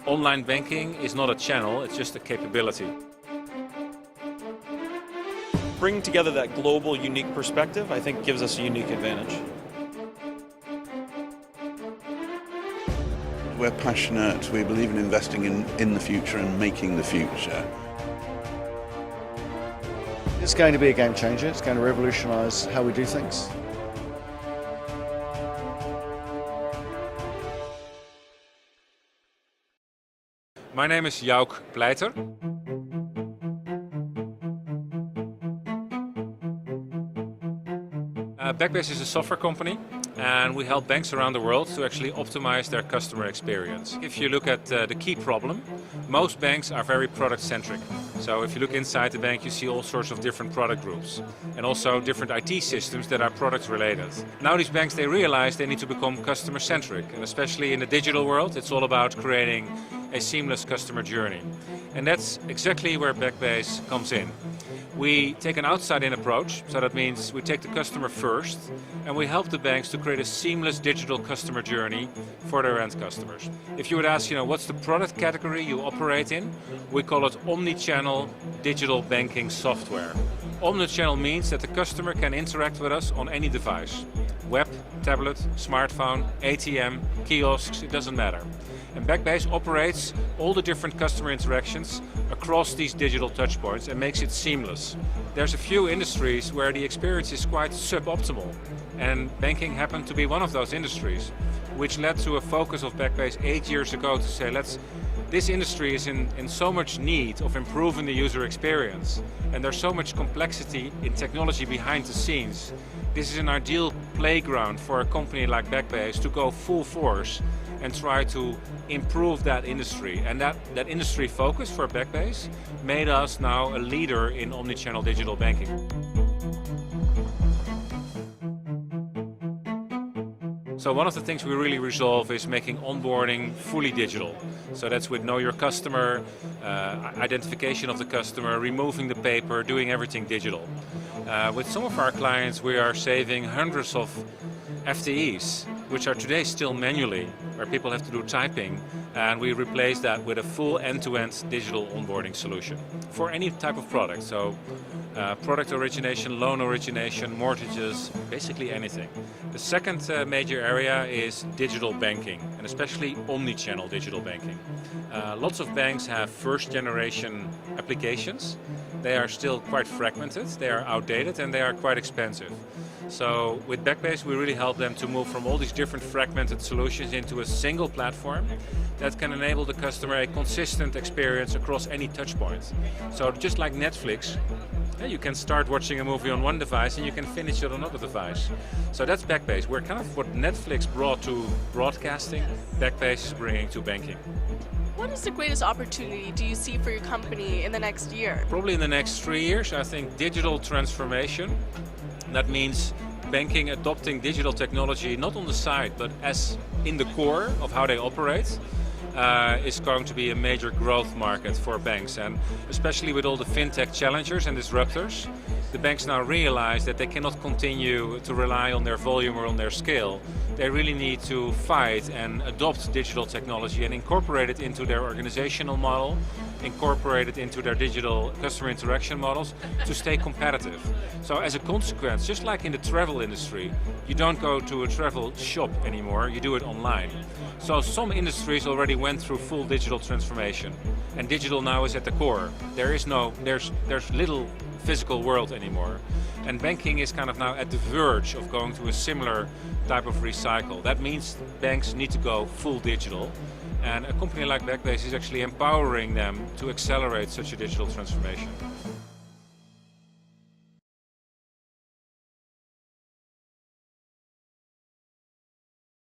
Online banking is not a channel, it's just a capability. Bringing together that global, unique perspective, I think, gives us a unique advantage. We're passionate, we believe in investing in the future and making the future. It's going to be a game changer, it's going to revolutionise how we do things. My name is Jouk Pleiter. Backbase is a software company, and we help banks around the world to actually optimize their customer experience. If you look at the key problem, most banks are very product-centric. So if you look inside the bank, you see all sorts of different product groups and also different IT systems that are product-related. Now these banks, they realize they need to become customer-centric, and especially in the digital world, it's all about creating a seamless customer journey. And that's exactly where Backbase comes in. We take an outside-in approach, so that means we take the customer first and we help the banks to create a seamless digital customer journey for their end customers. If you would ask, what's the product category you operate in, we call it omni-channel digital banking software. Omni-channel means that the customer can interact with us on any device. Web, tablet, smartphone, ATM, kiosks, it doesn't matter. And Backbase operates all the different customer interactions across these digital touchpoints and makes it seamless. There's a few industries where the experience is quite suboptimal, and banking happened to be one of those industries, which led to a focus of Backbase 8 years ago to say, this industry is in so much need of improving the user experience, and there's so much complexity in technology behind the scenes. This is an ideal playground for a company like Backbase to go full force and try to improve that industry. And that industry focus for Backbase made us now a leader in omni-channel digital banking. So one of the things we really resolve is making onboarding fully digital. So that's with Know Your Customer, identification of the customer, removing the paper, doing everything digital. With some of our clients, we are saving hundreds of FTEs, which are today still manually, where people have to do typing, and we replace that with a full end-to-end digital onboarding solution for any type of product. So product origination, loan origination, mortgages, basically anything. The second major area is digital banking, and especially omni-channel digital banking. Lots of banks have first-generation applications. They are still quite fragmented, they are outdated, and they are quite expensive. So with Backbase, we really help them to move from all these different fragmented solutions into a single platform that can enable the customer a consistent experience across any touch point. So just like Netflix, you can start watching a movie on one device and you can finish it on another device. So that's Backbase. We're kind of what Netflix brought to broadcasting, Backbase is bringing to banking. What is the greatest opportunity do you see for your company in the next year? Probably in the next 3 years, I think digital transformation. That means banking adopting digital technology not on the side, but as in the core of how they operate, is going to be a major growth market for banks. And especially with all the fintech challengers and disruptors, the banks now realize that they cannot continue to rely on their volume or on their scale. They really need to fight and adopt digital technology and incorporate it into their organizational model, incorporate it into their digital customer interaction models to stay competitive. So as a consequence, just like in the travel industry, you don't go to a travel shop anymore, you do it online. So some industries already went through full digital transformation, and digital now is at the core. There's little physical world anymore. And banking is kind of now at the verge of going to a similar type of recycle. That means banks need to go full digital, and a company like Backbase is actually empowering them to accelerate such a digital transformation.